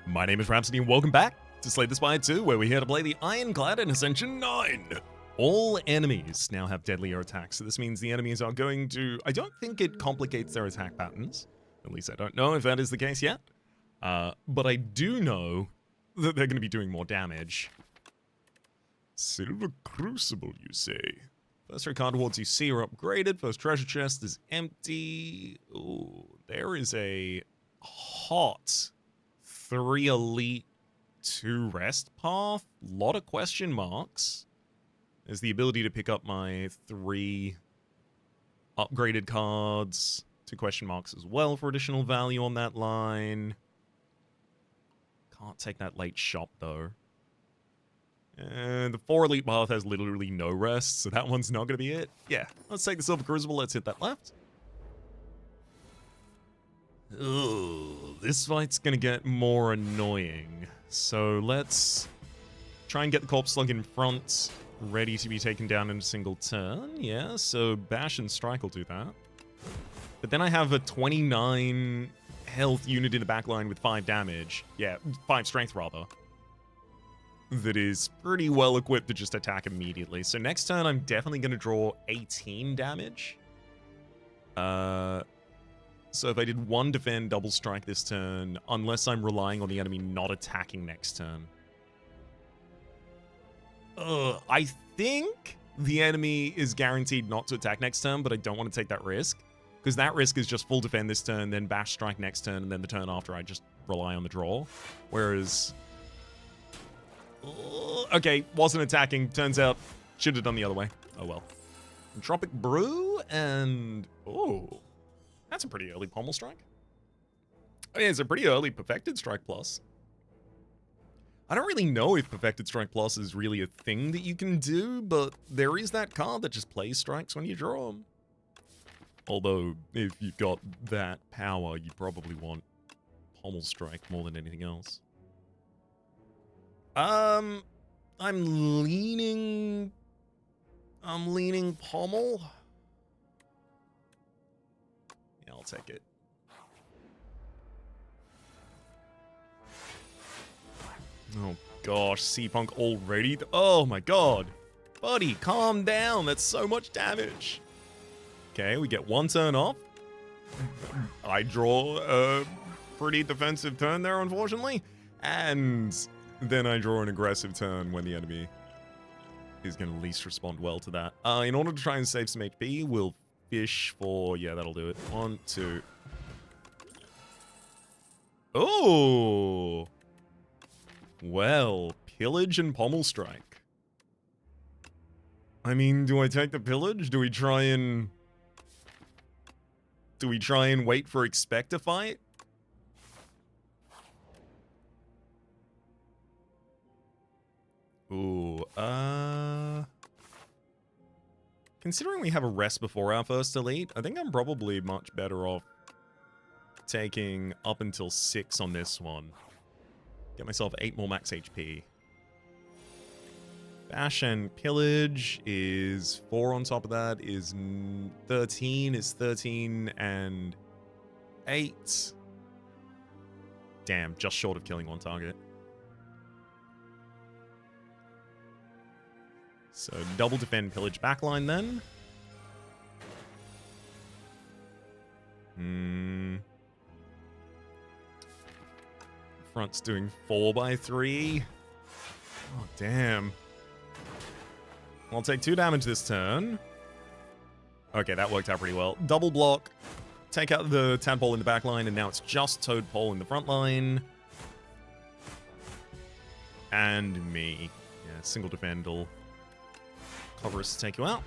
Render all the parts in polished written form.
My name is Rhapsody and welcome back to Slay the Spire 2, where we're here to play the Ironclad in Ascension 9. All enemies now have deadlier attacks, so this means the enemies are going to... I don't think it complicates their attack patterns. At least I don't know if that is the case yet. But I do know that they're going to be doing more damage. Silver Crucible, you say? First 3 card rewards you see are upgraded. First treasure chest is empty. Ooh, there is a hot 3 elite, 2 rest path. Lot of question marks. There's the ability to pick up my 3 upgraded cards. 2 question marks as well for additional value on that line. Can't take that late shop though. And the 4 elite path has literally no rest, so that one's not going to be it. Yeah, let's take the Silver Crucible. Let's hit that left. Ugh, this fight's going to get more annoying. So let's try and get the Corpse Slug in front, ready to be taken down in a single turn. Yeah, so Bash and Strike will do that. But then I have a 29 health unit in the back line with 5 damage. Yeah, 5 strength rather. That is pretty well equipped to just attack immediately. So next turn, I'm definitely going to draw 18 damage. So if I did 1 defend, double strike this turn, unless I'm relying on the enemy not attacking next turn. I think the enemy is guaranteed not to attack next turn, but I don't want to take that risk. Because that risk is just full defend this turn, then bash strike next turn, and then the turn after I just rely on the draw. Whereas... okay, wasn't attacking. Turns out, should have done the other way. Oh well. Tropic Brew and... oh, that's a pretty early Pommel Strike. I mean, it's a pretty early Perfected Strike Plus. I don't really know if Perfected Strike Plus is really a thing that you can do, but there is that card that just plays strikes when you draw them. Although, if you've got that power, you probably want Pommel Strike more than anything else. I'm leaning Pommel. Yeah, I'll take it. Oh gosh, C-Punk already? Oh my god. Buddy, calm down. That's so much damage. Okay, we get 1 turn off. I draw a pretty defensive turn there, unfortunately. And then I draw an aggressive turn when the enemy is going to least respond well to that. In order to try and save some HP, we'll fish for... yeah, that'll do it. 1, 2. Oh! Well, Pillage and Pommel Strike. I mean, do I take the Pillage? Do we try and wait for Expect to fight? Ooh, considering we have a rest before our first elite, I think I'm probably much better off taking up until 6 on this one. Get myself 8 more max HP. Bash and Pillage is 4 on top of that, is 13, is 13 and 8. Damn, just short of killing 1 target. So, double defend Pillage backline then. Front's doing 4x3. Oh, damn. I'll take 2 damage this turn. Okay, that worked out pretty well. Double block. Take out the Tadpole in the back line, and now it's just Toadpole in the front line. And me. Yeah, single defend will cover us to take you out.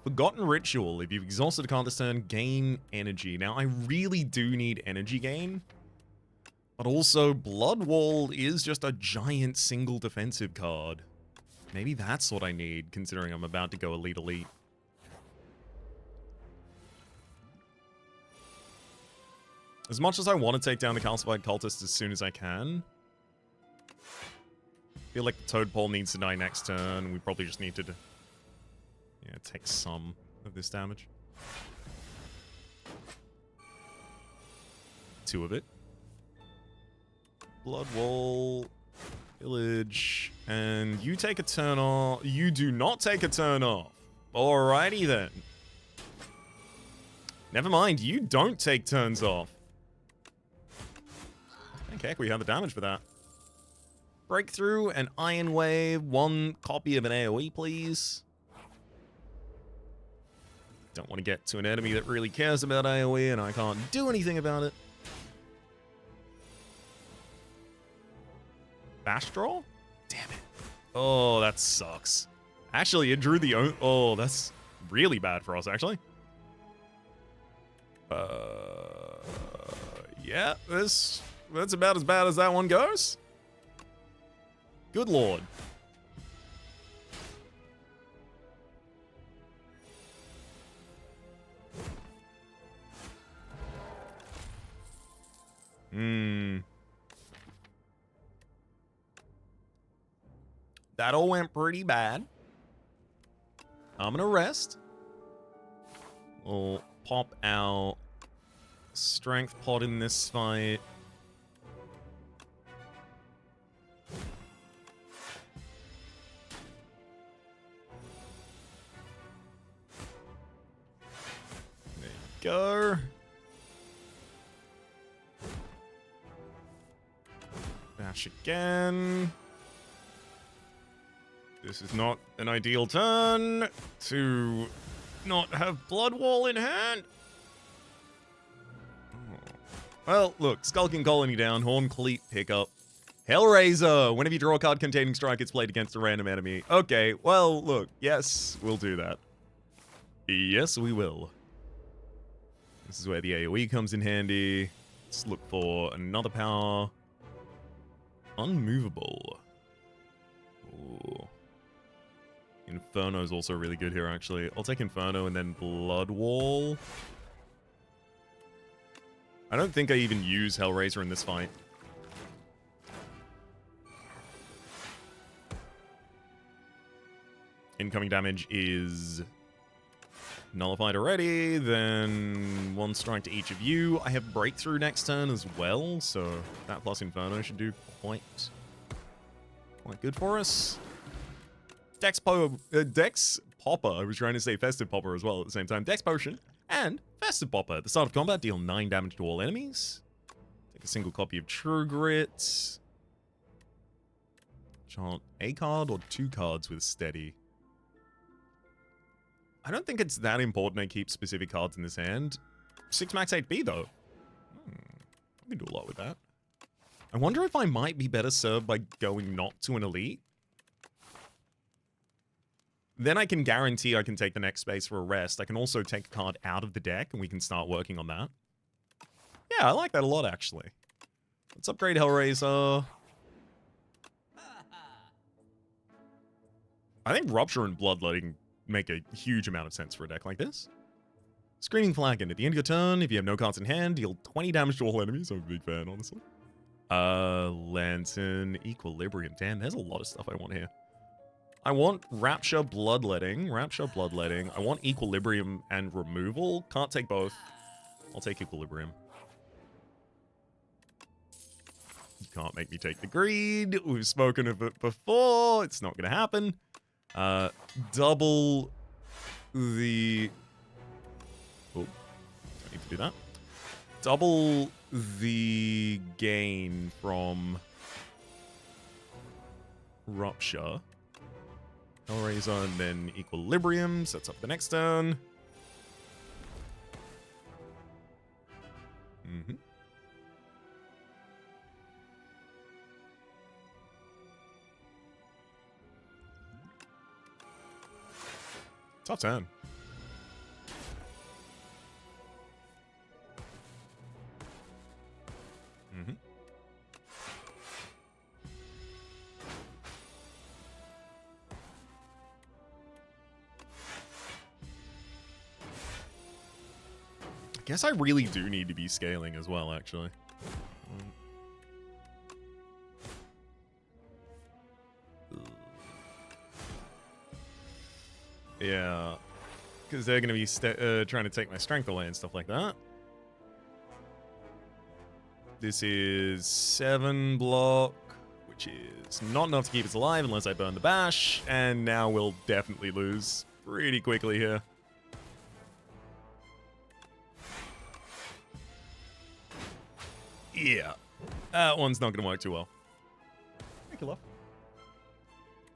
Forgotten Ritual. If you've exhausted a card this turn, gain energy. Now, I really do need energy gain. But also, Blood Wall is just a giant single defensive card. Maybe that's what I need, considering I'm about to go Elite. As much as I want to take down the Calcified Cultist as soon as I can, I feel like the Toadpole needs to die next turn. We probably just need to... yeah, take some of this damage. 2 of it. Blood Wall, Village, and you take a turn off. You do not take a turn off. Alrighty then. Never mind, you don't take turns off. Okay, we have the damage for that. Breakthrough and Iron Wave. 1 copy of an AoE, please. Don't want to get to an enemy that really cares about AoE and I can't do anything about it. Bash draw? Damn it. Oh, that sucks. Actually, it drew the... Oh, that's really bad for us, actually. Yeah, that's about as bad as that one goes. Good lord. That all went pretty bad. I'm gonna rest. We'll pop out strength pot in this fight. There you go. Bash again. This is not an ideal turn to not have Blood Wall in hand. Well, look, Skulking Colony down, Horn Cleat pickup. Hellraiser! Whenever you draw a card containing strike, it's played against a random enemy. Okay, well, look, yes, we'll do that. Yes, we will. This is where the AoE comes in handy. Let's look for another power. Unmovable. Ooh. Inferno is also really good here, actually. I'll take Inferno and then Blood Wall. I don't think I even use Hellraiser in this fight. Incoming damage is nullified already. Then 1 strike to each of you. I have Breakthrough next turn as well, so that plus Inferno should do quite good for us. Dex Popper. I was trying to say Festive Popper as well at the same time. Dex Potion and Festive Popper. At the start of combat, deal 9 damage to all enemies. Take a single copy of True Grit. Chant a card or 2 cards with Steady. I don't think it's that important I keep specific cards in this hand. 6 max 8B though. I can do a lot with that. I wonder if I might be better served by going not to an elite. Then I can guarantee I can take the next space for a rest. I can also take a card out of the deck and we can start working on that. Yeah, I like that a lot, actually. Let's upgrade Hellraiser. I think Rupture and Bloodletting make a huge amount of sense for a deck like this. Screaming Flagon. At the end of your turn, if you have no cards in hand, deal 20 damage to all enemies. I'm a big fan, honestly. Lantern, Equilibrium. Damn, there's a lot of stuff I want here. I want Rapture, Bloodletting. Rapture, Bloodletting. I want Equilibrium and Removal. Can't take both. I'll take Equilibrium. You can't make me take the Greed. We've spoken of it before. It's not going to happen. Double the... Oh, don't need to do that. Double the gain from Rupture. Hellraiser and then Equilibrium. Sets up the next turn. Tough turn. I guess I really do need to be scaling as well, actually. Yeah, because they're going to be trying to take my strength away and stuff like that. This is 7 block, which is not enough to keep us alive unless I burn the bash. And now we'll definitely lose pretty quickly here. Yeah, that one's not going to work too well. Thank you,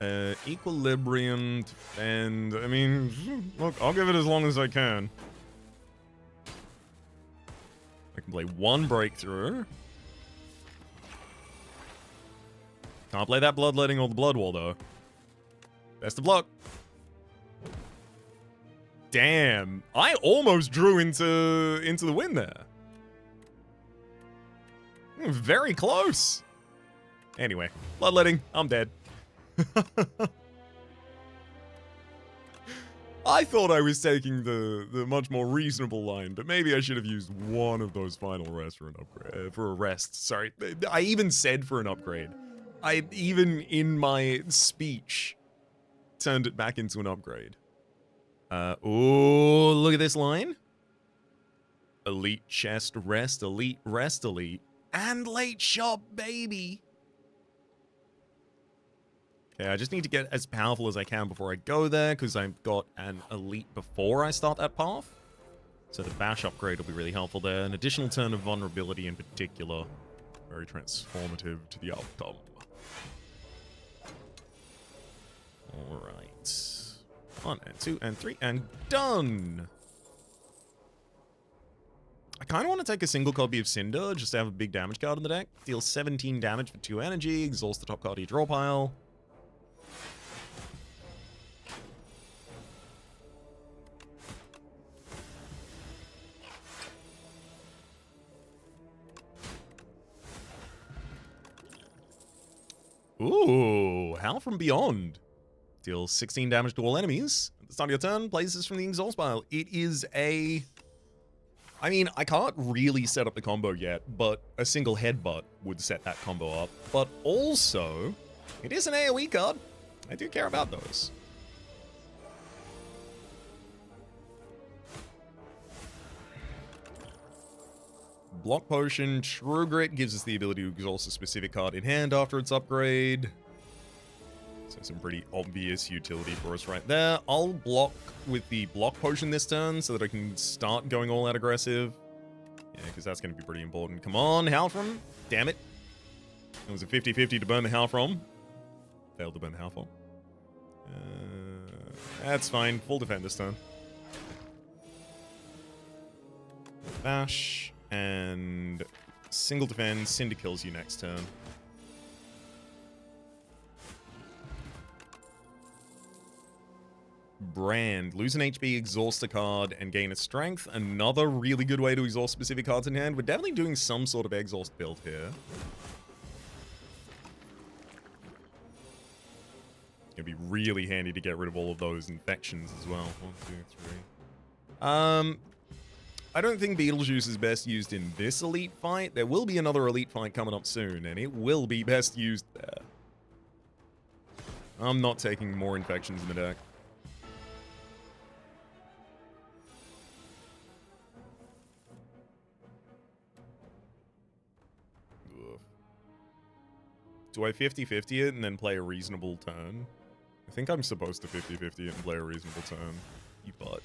love. Equilibrium, and I mean, look, I'll give it as long as I can. I can play 1 breakthrough. Can't play that bloodletting or the blood wall though. Best of luck. Damn, I almost drew into the win there. Very close. Anyway, bloodletting, I'm dead. I thought I was taking the much more reasonable line, but maybe I should have used one of those final rests for an upgrade. For a rest, sorry. I even said for an upgrade. I even in my speech turned it back into an upgrade. Oh, look at this line. Elite chest rest, elite rest, elite, and late shop, baby. Okay, I just need to get as powerful as I can before I go there, because I've got an elite before I start that path. So the bash upgrade will be really helpful there. An additional turn of vulnerability in particular. Very transformative to the outcome. Alright. 1 and 2 and 3 and done! I kind of want to take a single copy of Cinder, just to have a big damage card in the deck. Deal 17 damage for 2 energy, exhaust the top card of your draw pile. Ooh, Howl from Beyond. Deals 16 damage to all enemies. At the start of your turn, plays this from the exhaust pile. It is a... I mean, I can't really set up the combo yet, but a single headbutt would set that combo up. But also, it is an AoE card. I do care about those. Block Potion, True Grit gives us the ability to exhaust a specific card in hand after its upgrade. So some pretty obvious utility for us right there. I'll block with the Block Potion this turn so that I can start going all out aggressive. Yeah, because that's going to be pretty important. Come on, Halfrom. Damn it. It was a 50-50 to burn the Halfrom. Failed to burn the Halfrom. That's fine. Full defend this turn. Bash. And single defend, Cinder kills you next turn. Brand. Lose an HP, exhaust a card, and gain a strength. Another really good way to exhaust specific cards in hand. We're definitely doing some sort of exhaust build here. It's going to be really handy to get rid of all of those infections as well. 1, 2, 3. I don't think Beetlejuice is best used in this elite fight. There will be another elite fight coming up soon, and it will be best used there. I'm not taking more infections in the deck. Ugh. Do I 50-50 it and then play a reasonable turn? I think I'm supposed to 50-50 it and play a reasonable turn. You butt.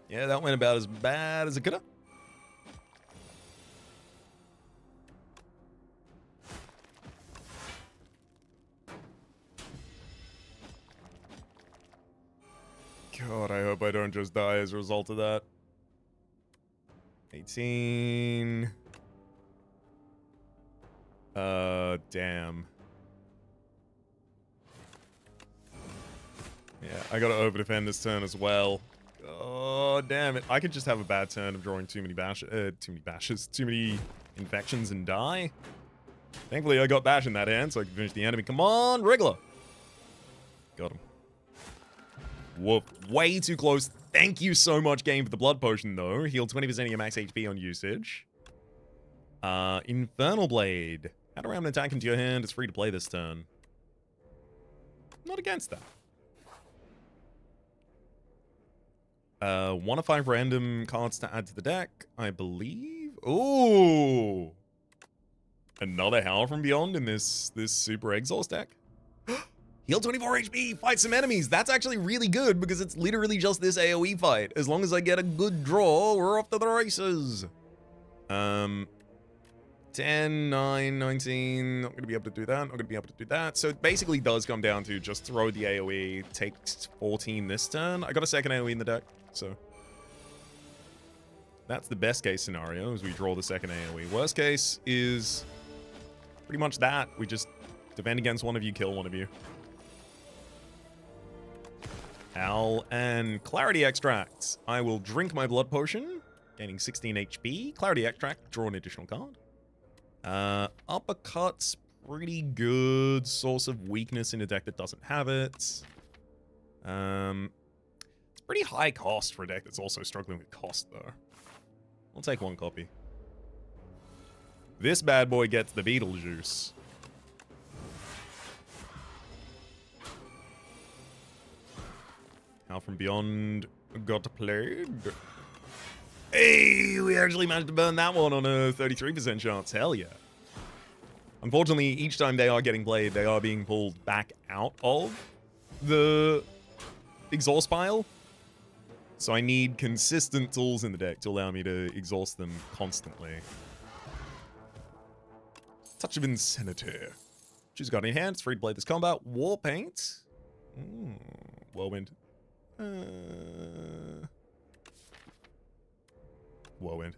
Yeah, that went about as bad as it could have. God, I hope I don't just die as a result of that. 18. Damn. Yeah, I gotta over-defend this turn as well. Oh, damn it. I could just have a bad turn of drawing too many bashes, too many infections and die. Thankfully, I got bash in that hand, so I can finish the enemy. Come on, Wriggler. Got him. Whoop. Way too close. Thank you so much, game, for the blood potion, though. Heal 20% of your max HP on usage. Infernal Blade. Add a random attack into your hand. It's free to play this turn. Not against that. 1 of 5 random cards to add to the deck, I believe. Ooh! Another Howl from Beyond in this Super Exhaust deck. Heal 24 HP, fight some enemies. That's actually really good because it's literally just this AoE fight. As long as I get a good draw, we're off to the races. 10, 9, 19. Not going to be able to do that. Not going to be able to do that. So it basically does come down to just throw the AoE, take 14 this turn. I got a second AoE in the deck, so that's the best case scenario, as we draw the second AoE. Worst case is pretty much that. We just defend against one of you, kill one of you. Howl and Clarity Extract. I will drink my blood potion, gaining 16 HP. Clarity Extract, draw an additional card. Uppercut's pretty good source of weakness in a deck that doesn't have it. It's pretty high cost for a deck that's also struggling with cost, though. I'll take 1 copy. This bad boy gets the Beetlejuice. Howl from Beyond got played. Hey, we actually managed to burn that one on a 33% chance. Hell yeah. Unfortunately, each time they are getting played, they are being pulled back out of the exhaust pile. So I need consistent tools in the deck to allow me to exhaust them constantly. Touch of Insanity. Choose a card in your hand. It's free to play this combat. Warpaint. Whirlwind. Whirlwind.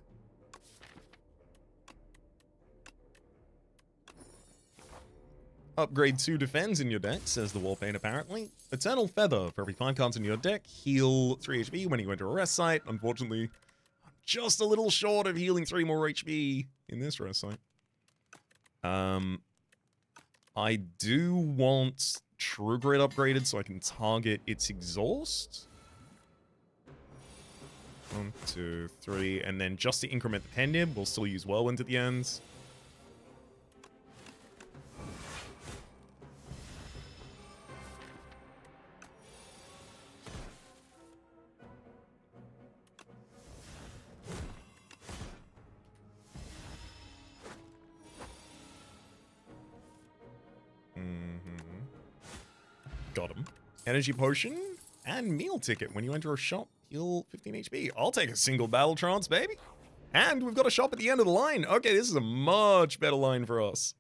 Upgrade 2 defense in your deck, says the Warpaint apparently. Eternal Feather. For every 5 cards in your deck, heal 3 HP when you enter a rest site. Unfortunately, I'm just a little short of healing 3 more HP in this rest site. I do want True Grit upgraded so I can target its exhaust. 1, 2, 3, and then just to increment the Pendim, we'll still use Whirlwind at the ends. Got him. Energy Potion and Meal Ticket. When you enter a shop, heal 15 HP. I'll take a single Battle Trance, baby. And we've got a shop at the end of the line. Okay, this is a much better line for us.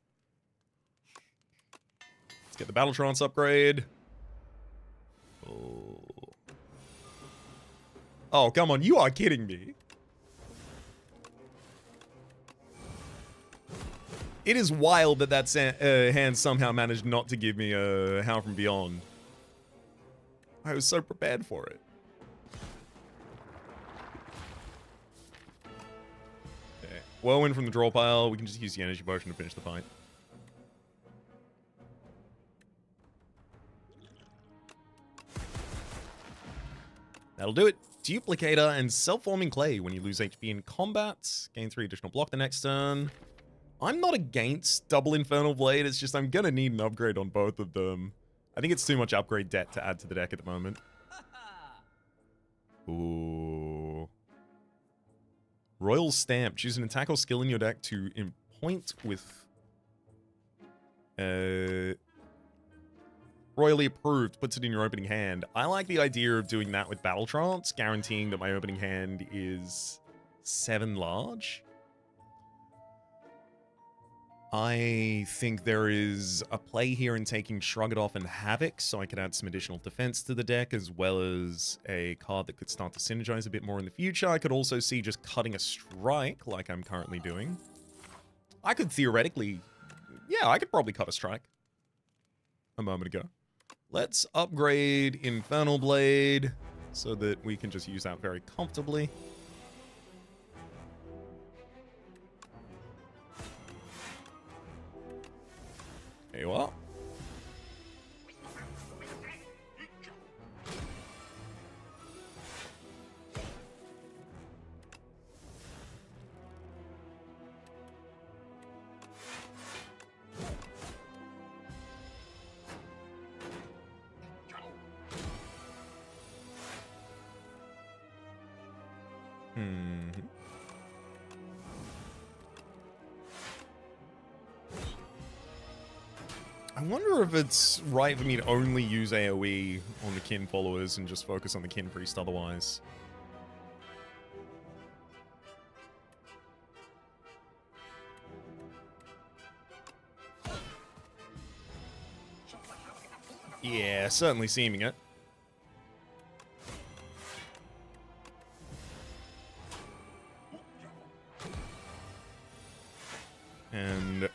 Let's get the Battle Trance upgrade. Oh, come on. You are kidding me. It is wild that that hand somehow managed not to give me a Howl from Beyond. I was so prepared for it. Okay. Whirlwind from the draw pile. We can just use the energy potion to finish the fight. That'll do it. Duplicator and Self-Forming Clay. When you lose HP in combat, gain 3 additional block the next turn. I'm not against double Infernal Blade, it's just I'm gonna need an upgrade on both of them. I think it's too much upgrade debt to add to the deck at the moment. Ooh. Royal Stamp. Choose an attack or skill in your deck to point with... royally approved, puts it in your opening hand. I like the idea of doing that with Battle Trance, guaranteeing that my opening hand is 7 large. I think there is a play here in taking Shrug It Off and Havoc, so I could add some additional defense to the deck, as well as a card that could start to synergize a bit more in the future. I could also see just cutting a strike, like I'm currently doing. I could theoretically... yeah, I could probably cut a strike a moment ago. Let's upgrade Infernal Blade so that we can just use that very comfortably. There you are. Hmm. I wonder if it's right for me to only use AoE on the kin followers and just focus on the kin priest otherwise. Yeah, certainly seeming it. And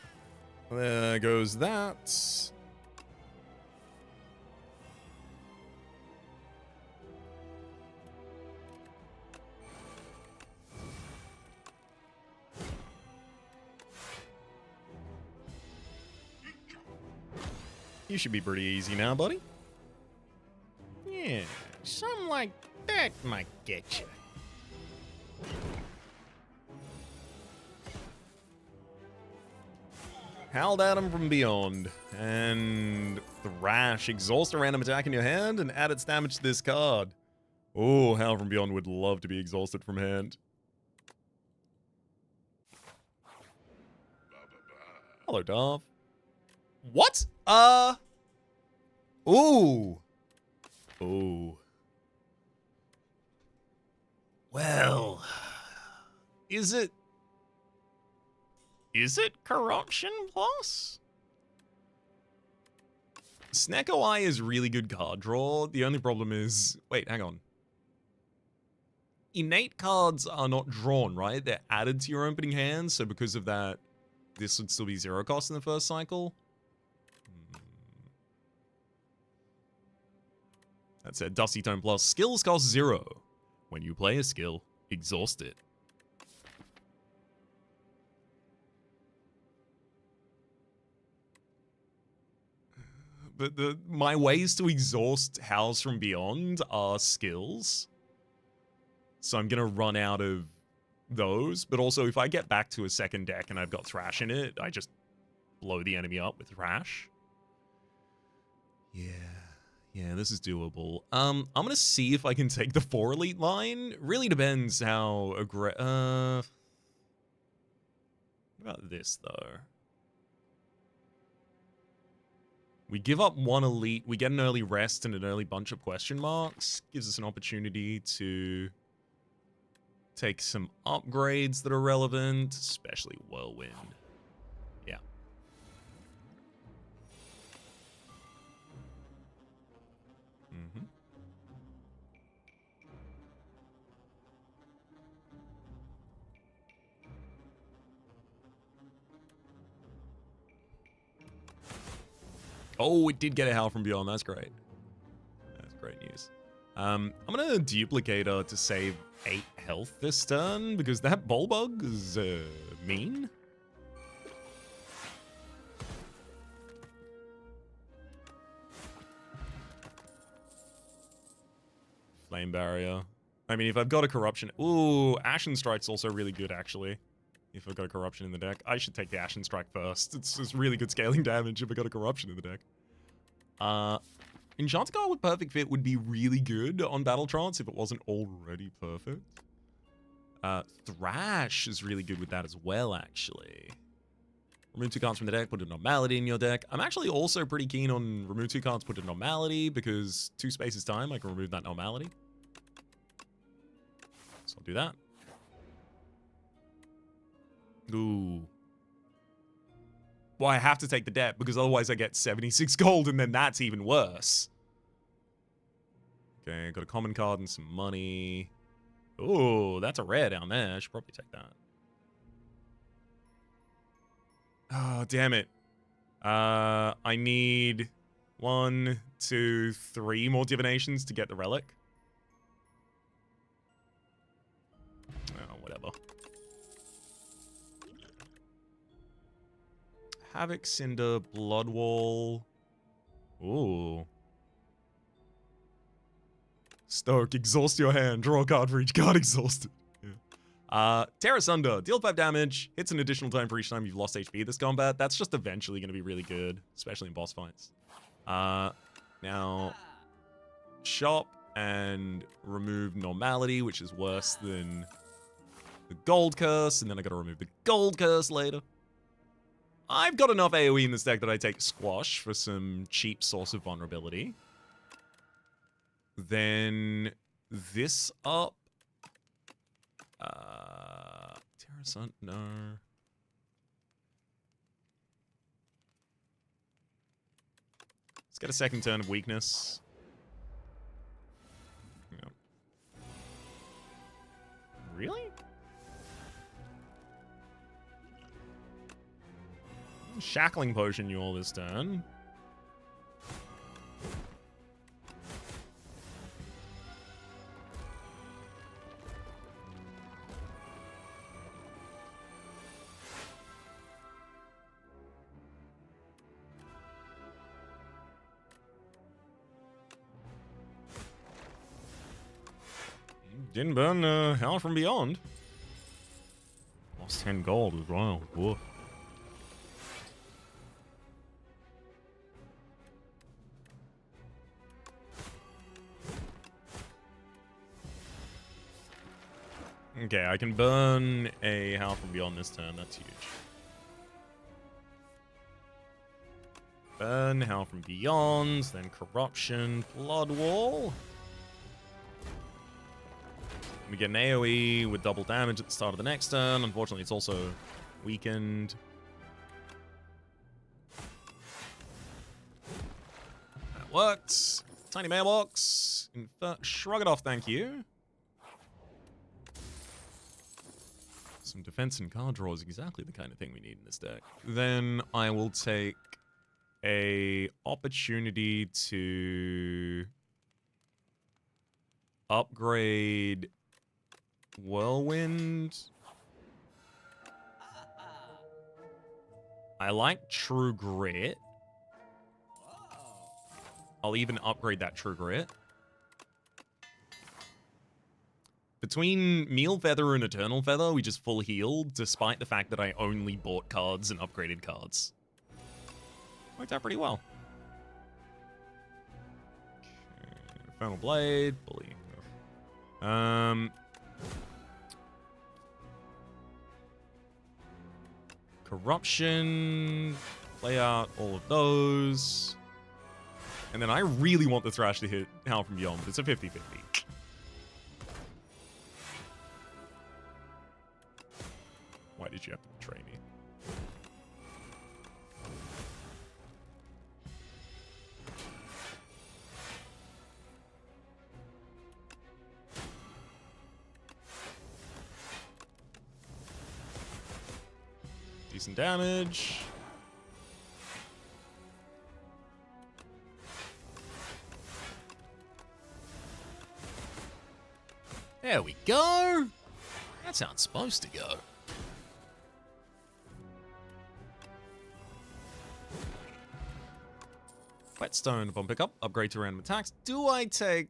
there goes that. You should be pretty easy now, buddy. Yeah, something like that might get you. Howled at him from beyond. And Thrash. Exhaust a random attack in your hand and add its damage to this card. Oh, Howl from Beyond would love to be exhausted from hand. Hello, Darth. What? Ooh. Ooh. Well. Is it Corruption Plus? Snecko Eye is really good card draw. The only problem is... Wait, hang on. Innate cards are not drawn, right? They're added to your opening hand, so because of that, this would still be 0 cost in the first cycle. That's it. Dusty Tone Plus. Skills cost 0. When you play a skill, exhaust it. But my ways to exhaust Howls from Beyond are skills. So I'm going to run out of those. But also, if I get back to a second deck and I've got Thrash in it, I just blow the enemy up with Thrash. Yeah, this is doable. I'm going to see if I can take the 4 Elite line. Really depends how what about this, though? We give up 1 Elite, we get an early rest and an early bunch of question marks. Gives us an opportunity to take some upgrades that are relevant, especially Whirlwind. Yeah. Mm-hmm. Oh, it did get a Howl from Beyond. That's great. That's great news. I'm going to duplicate her to save 8 health this turn, because that Bulbug is mean. Flame Barrier. I mean, if I've got a Corruption... Ooh, Ashen Strike's also really good, actually. If I've got a Corruption in the deck. I should take the Ashen Strike first. It's really good scaling damage if I've got a Corruption in the deck. Enchanted Guard with Perfect Fit would be really good on Battle Trance if it wasn't already perfect. Thrash is really good with that as well, actually. Remove 2 cards from the deck, put a Normality in your deck. I'm actually also pretty keen on remove 2 cards, put a Normality, because 2 spaces time, I can remove that Normality. So I'll do that. Ooh. Well, I have to take the debt, because otherwise I get 76 gold, and then that's even worse. Okay, got a common card and some money. Ooh, that's a rare down there. I should probably take that. Oh, damn it. I need 1, 2, 3 more divinations to get the relic. Oh, whatever. Havoc, Cinder, Bloodwall. Ooh. Stoke, exhaust your hand. Draw a card for each card exhausted. Yeah. Tear Asunder, deal 5 damage, hits an additional time for each time you've lost HP this combat. That's just eventually going to be really good, especially in boss fights. Now, shop and remove normality, which is worse than the gold curse, and then I gotta remove the gold curse later. I've got enough AoE in this deck that I take Squash for some cheap source of vulnerability. Then this up. Terrasant, no. Let's get a second turn of weakness. Yeah. Really? Shackling potion you all this turn. Didn't burn Hell from Beyond. Lost 10 gold as well. Woof. Okay, I can burn a Howl from Beyond this turn. That's huge. Burn Howl from Beyond, then Corruption, Blood Wall. We get an AoE with double damage at the start of the next turn. Unfortunately, it's also weakened. That worked. Tiny mailbox. Shrug it off, thank you. Some defense and card draw is exactly the kind of thing we need in this deck. Then I will take a opportunity to upgrade Whirlwind. I like True Grit. I'll even upgrade that True Grit. Between Meal Feather and Eternal Feather, we just full healed, despite the fact that I only bought cards and upgraded cards. Worked out pretty well. Okay. Infernal Blade, Bully. Corruption. Play out all of those. And then I really want the Thrash to hit Howl from Beyond. It's a 50-50. Why did you have to betray me? Decent damage. There we go. That's how it's supposed to go. Whetstone upon pickup, upgrade to random attacks. Do I take...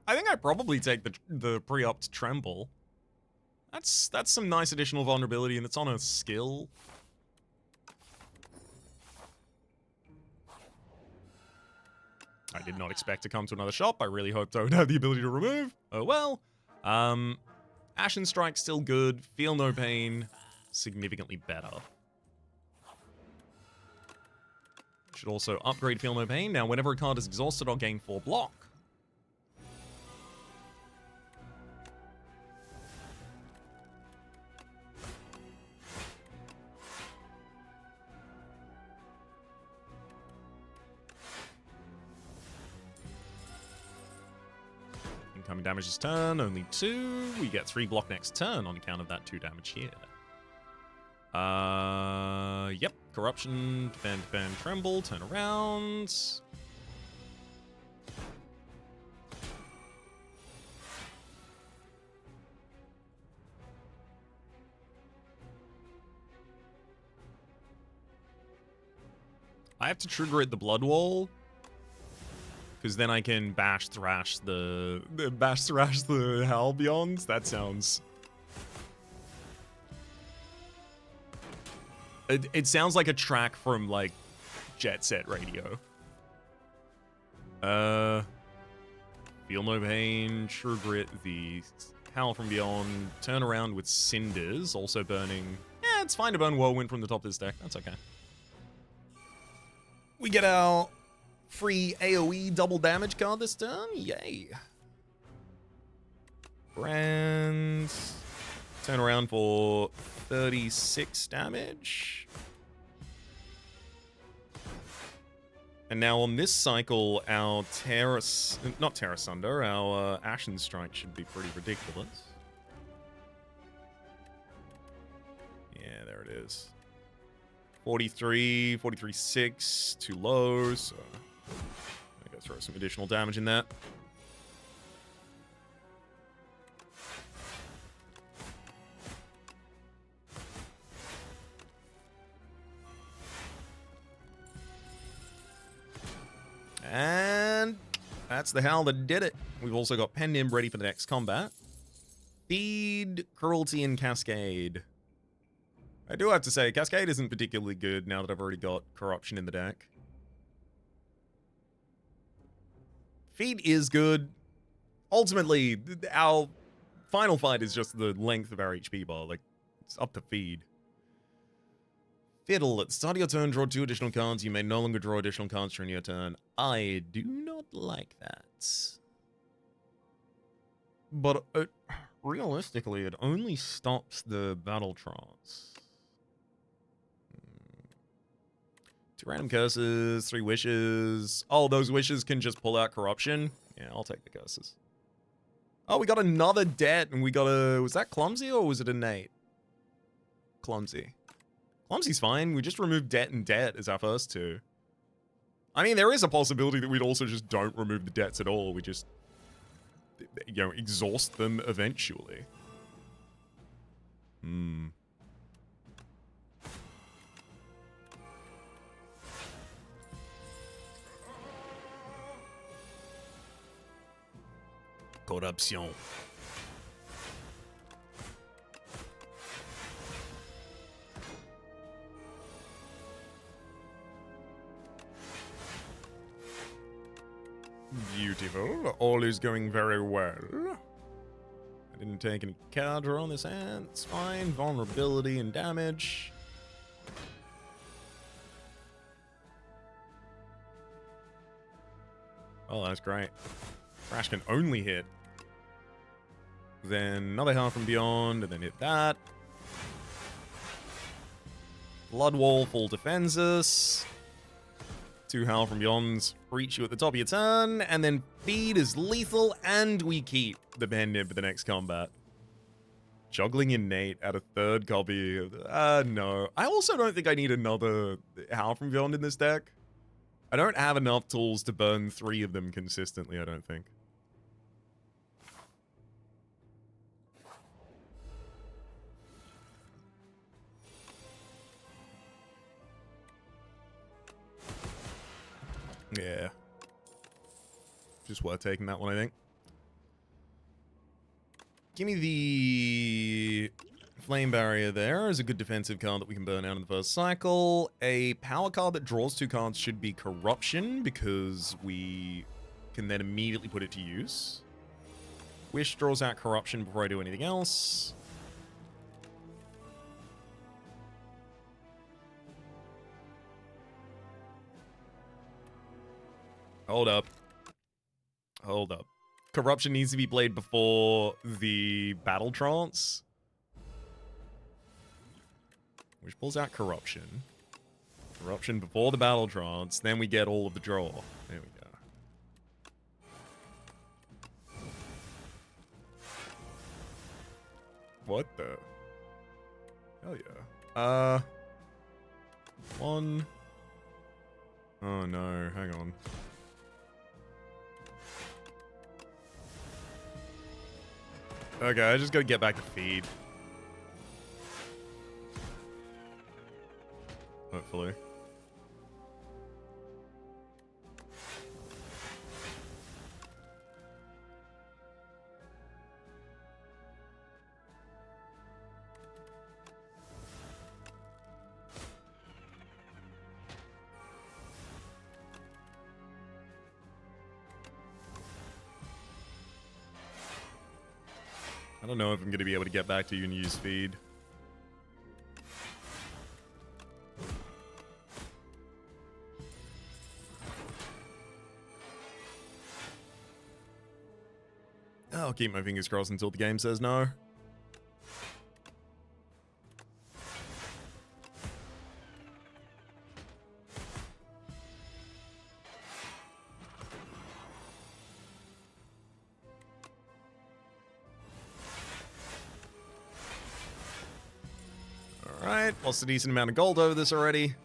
I think I probably take the pre-opt Tremble. That's some nice additional vulnerability, and it's on a skill. I did not expect to come to another shop. I really hoped I would have the ability to remove. Oh well. Ashen Strike still good. Feel No Pain, significantly better. Should also upgrade Feel No Pain. Now, whenever a card is exhausted, I'll gain 4 block. Incoming damage this turn, only 2. We get 3 block next turn on account of that 2 damage here. Yep. Corruption, defend, tremble, turn around. I have to trigger it the Blood Wall, because then I can bash thrash the Howl Beyond. That sounds It sounds like a track from, like, Jet Set Radio. Feel No Pain, True Grit, the Howl from Beyond, Turn Around with Cinders, also burning. Yeah, it's fine to burn Whirlwind from the top of this deck. That's okay. We get our free AoE double damage card this turn. Yay. Brand. Turn around for 36 damage. And now on this cycle, our not Terra Sunder, our Ashen Strike should be pretty ridiculous. Yeah, there it is. 43, 43.6, too low, so I'm gonna go throw some additional damage in that. And that's the Howl that did it. We've also got Pendim ready for the next combat. Feed, Cruelty, and Cascade. I do have to say, Cascade isn't particularly good now that I've already got Corruption in the deck. Feed is good. Ultimately, our final fight is just the length of our HP bar. Like, it's up to Feed. Fiddle, at the start of your turn, draw 2 additional cards. You may no longer draw additional cards during your turn. I do not like that. But realistically, it only stops the Battle Trance. 2 random curses, 3 wishes. Oh, those wishes can just pull out Corruption? Yeah, I'll take the curses. Oh, we got another debt, and we got a... Was that Clumsy, or was it innate? Clumsy. Clumsy's fine. We just removed debt and debt as our first 2. I mean, there is a possibility that we'd also just don't remove the debts at all. We just, you know, exhaust them eventually. Corruption. Beautiful. All is going very well. I didn't take any card draw on this hand. It's fine. Vulnerability and damage. Oh, that's great. Crash can only hit. Then another Howl from Beyond, and then hit that. Bloodwall, full defenses. 2 Howl from Beyonds reach you at the top of your turn, and then Feed is lethal, and we keep the Pendim for the next combat. Juggling Innate at a 3rd copy. No. I also don't think I need another Howl from Beyond in this deck. I don't have enough tools to burn 3 of them consistently, I don't think. Yeah. Just worth taking that one, I think. Give me the Flame Barrier there as a good defensive card that we can burn out in the first cycle. A power card that draws 2 cards should be Corruption, because we can then immediately put it to use. Wish draws out Corruption before I do anything else. Hold up. Hold up. Corruption needs to be played before the Battle Trance. Which pulls out Corruption. Corruption before the Battle Trance. Then we get all of the draw. There we go. What the? Hell yeah. 1. Oh no, hang on. Okay, I just gotta get back to Feed. Hopefully. I don't know if I'm going to be able to get back to you and use feed. I'll keep my fingers crossed until the game says no. Alright, lost a decent amount of gold over this already.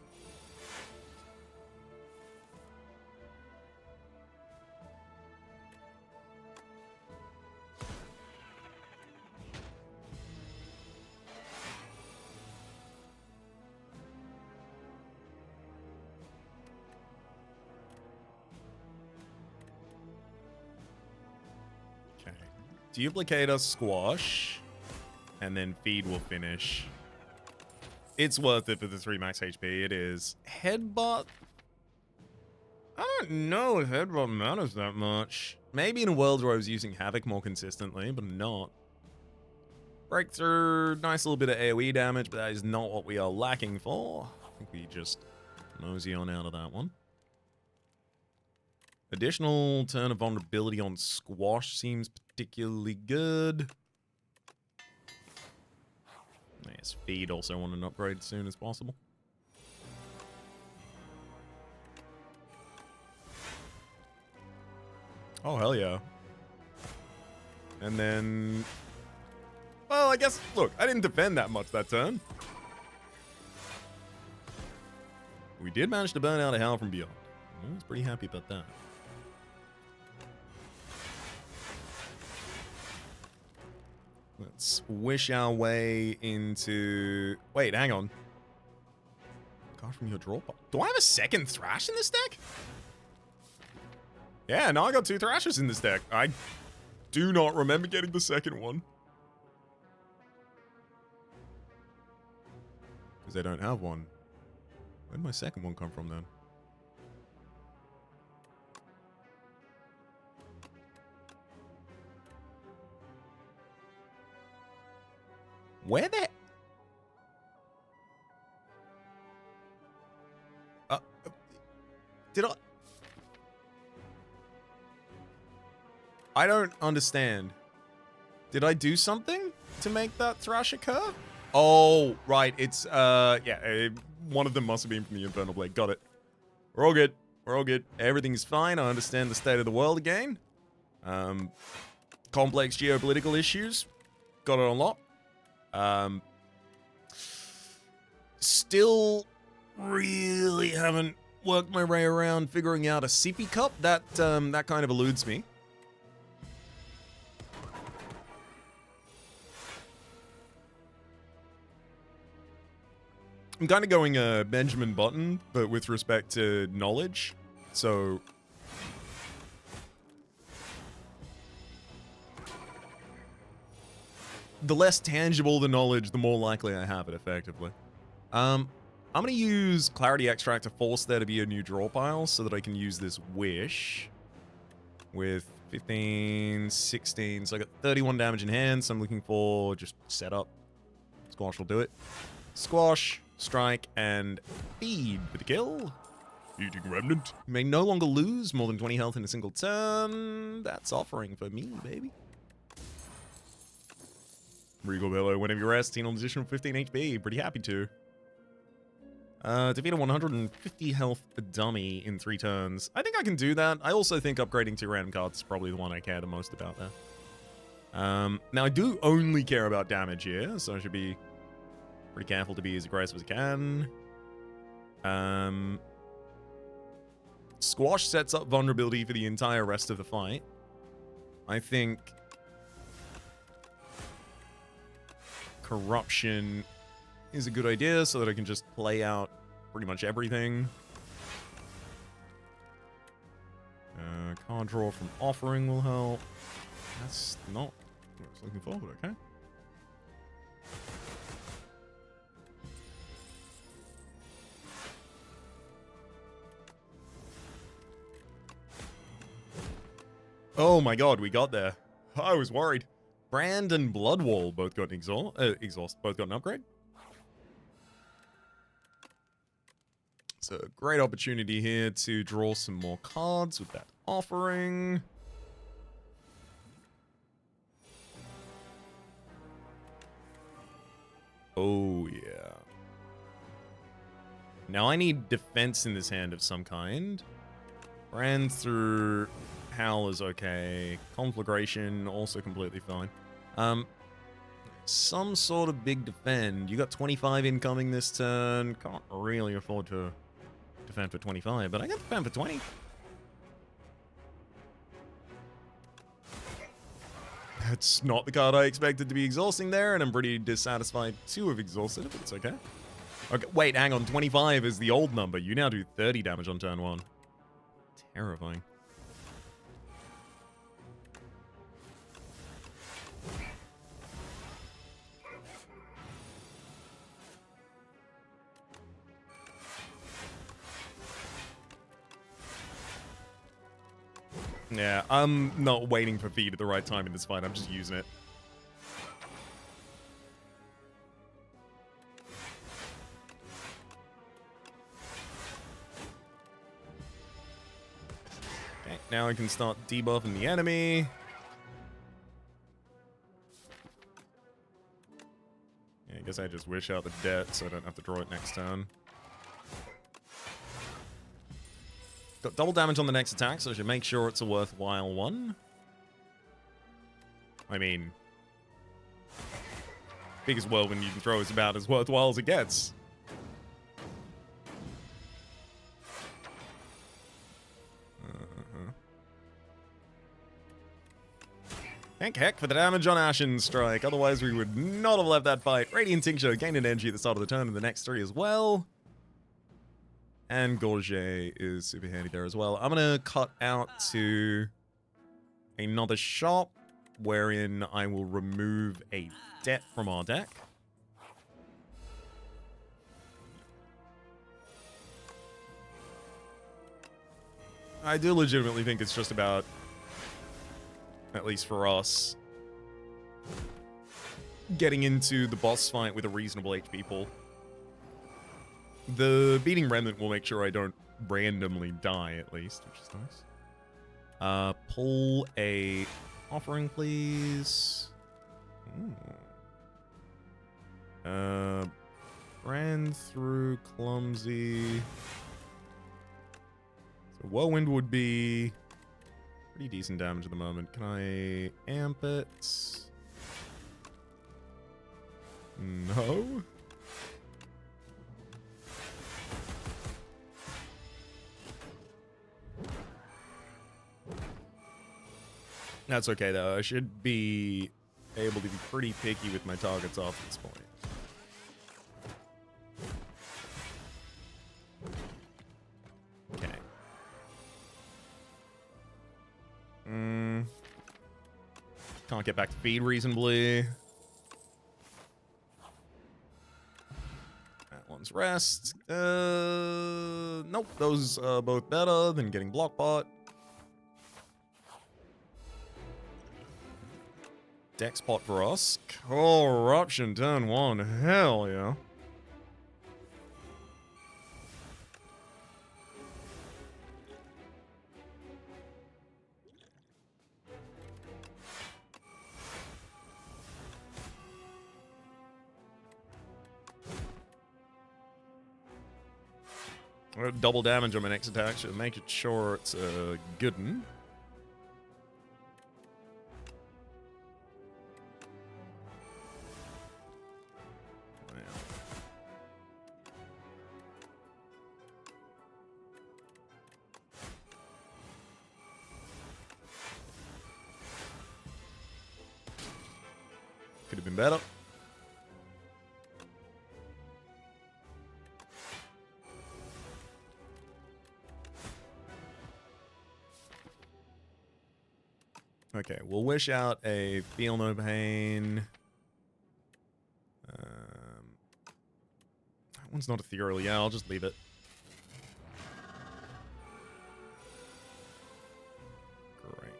Duplicator, squash, and then feed will finish. It's worth it for the 3 max HP, it is. Headbutt? I don't know if headbutt matters that much. Maybe in a world where I was using Havoc more consistently, but not. Breakthrough, nice little bit of AoE damage, but that is not what we are lacking for. I think we just mosey on out of that one. Additional turn of vulnerability on squash seems particularly good. Yes, feed also want an upgrade as soon as possible. Oh, hell yeah. And then... well, I guess, look, I didn't defend that much that turn. We did manage to burn out a Howl from Beyond. I was pretty happy about that. Let's wish our way into... wait, hang on. Card from your draw pile. Do I have a second Thrash in this deck? Yeah, now I got 2 Thrashes in this deck. I do not remember getting the second one. Because I don't have one. Where'd my second one come from then? Where the... did I don't understand. Did I do something to make that Thrash occur? Oh, right. It's, yeah, one of them must have been from the Infernal Blade. Got it. We're all good. We're all good. Everything's fine. I understand the state of the world again. Complex geopolitical issues. Got it on lock. Still really haven't worked my way around figuring out a sippy cup. That kind of eludes me. I'm kind of going Benjamin Button, but with respect to knowledge. So... the less tangible the knowledge, the more likely I have it, effectively. I'm going to use Clarity Extract to force there to be a new draw pile so that I can use this Wish with 15, 16. So I got 31 damage in hand, so I'm looking for just setup. Squash will do it. Squash, strike, and feed for the kill. Eating Remnant. You may no longer lose more than 20 health in a single turn. That's offering for me, baby. Regal Bellow, whenever you rest, an additional 15 HP. Pretty happy to. Defeat a 150 health dummy in 3 turns. I think I can do that. I also think upgrading 2 random cards is probably the one I care the most about there. Now, I do only care about damage here, so I should be pretty careful to be as aggressive as I can. Squash sets up vulnerability for the entire rest of the fight. I think... Corruption is a good idea so that I can just play out pretty much everything. Card draw from Offering will help. That's not what I was looking for, but okay. Oh my god, we got there. I was worried. Brand and Bloodwall both got an exhaust, both got an upgrade. So great opportunity here to draw some more cards with that offering. Oh, yeah. Now I need defense in this hand of some kind. Brand through Howl is okay. Conflagration, also completely fine. Some sort of big defend. You got 25 incoming this turn. Can't really afford to defend for 25, but I can defend for 20. That's not the card I expected to be exhausting there, and I'm pretty dissatisfied to have exhausted it, but it's okay. Okay, wait, hang on. 25 is the old number. You now do 30 damage on turn 1. Terrifying. Yeah, I'm not waiting for feed at the right time in this fight. I'm just using it. Okay, now I can start debuffing the enemy. Yeah, I guess I just wish out the debt so I don't have to draw it next turn. Got double damage on the next attack, so I should make sure it's a worthwhile one. I mean, biggest whirlwind you can throw is about as worthwhile as it gets. Thank heck for the damage on Ashen Strike, otherwise we would not have left that fight. Radiant Tincture gained an energy at the start of the turn and the next 3 as well. And Gorget is super handy there as well. I'm going to cut out to another shop wherein I will remove a debt from our deck. I do legitimately think it's just about, at least for us, getting into the boss fight with a reasonable HP pull. The Beating Remnant will make sure I don't randomly die, at least, which is nice. Pull a offering, please. Ran through Clumsy. So Whirlwind would be pretty decent damage at the moment. Can I amp it? No? That's okay, though. I should be able to be pretty picky with my targets off at this point. Okay. Can't get back to feed reasonably. That one's rest. Nope. Those are both better than getting block bot. Deck spot for us. Corruption turn 1. Hell yeah. Double damage on my next attack, so make sure it's a good one. Could have been better. Okay, we'll wish out a Feel No Pain. That one's not ethereal. Yeah, I'll just leave it. Great.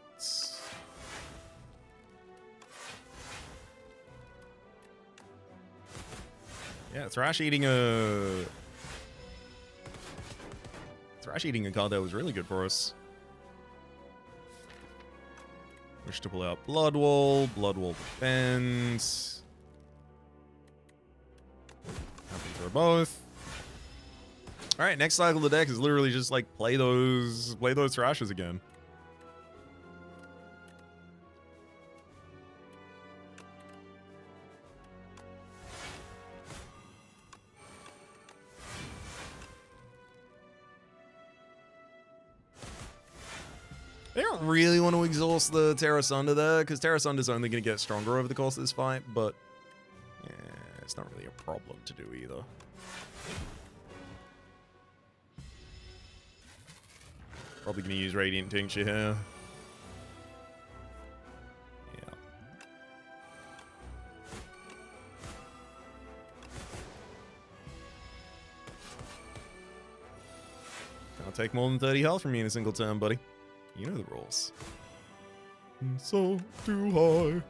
Yeah, Thrash eating a card that was really good for us. Wish to pull out Blood Wall Defense. Happy for both. Alright, next cycle of the deck is literally just like play those Thrashes again. I don't really want to exhaust the Terra Sunder there, because Terra Sunder's only going to get stronger over the course of this fight, but yeah, it's not really a problem to do either. Probably going to use Radiant Tincture here. Yeah. Can't take more than 30 health from you in a single turn, buddy. You know the rules. So too high.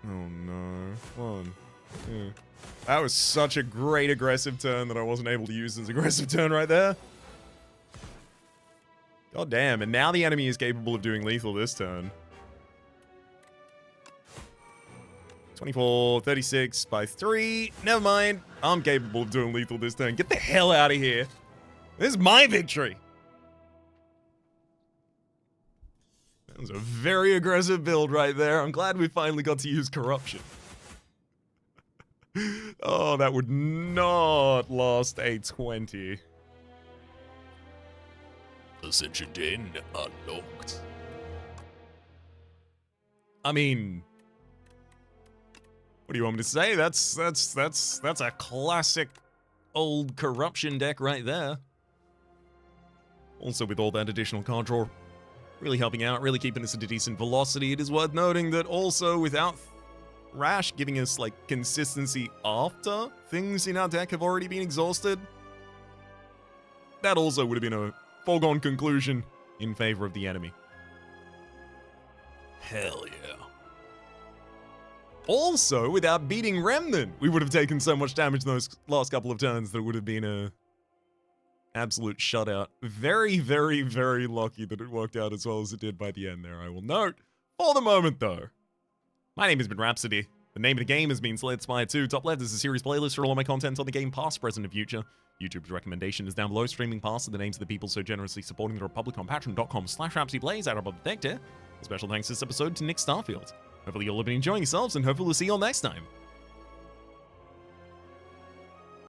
Oh no. 1, 2. That was such a great aggressive turn that I wasn't able to use as aggressive turn right there. God damn, and now the enemy is capable of doing lethal this turn. 24, 36 by 3. Never mind. I'm capable of doing lethal this turn. Get the hell out of here. This is my victory. That was a very aggressive build right there. I'm glad we finally got to use Corruption. Oh, that would not last a 20. Ascension 10 unlocked. I mean, what do you want me to say? That's a classic old Corruption deck right there. Also with all that additional card draw, really helping out, really keeping us at a decent velocity. It is worth noting that also without Rash giving us like consistency after things in our deck have already been exhausted, that also would have been a foregone conclusion in favor of the enemy. Hell yeah. Also, without beating Remnant, we would have taken so much damage in those last couple of turns that it would have been a absolute shutout. Very, very, very lucky that it worked out as well as it did by the end there, I will note. For the moment, though, my name has been Rhapsody. The name of the game has been Slay Spire 2. Top left is a series playlist for all of my content on the game, past, present, and future. YouTube's recommendation is down below. Streaming past are the names of the people so generously supporting the Republic on patreon.com/RhapsodyPlays out above the deck tier. A special thanks this episode to Nick Starfield. Hopefully you'll have been enjoying yourselves, and hopefully we'll see you all next time.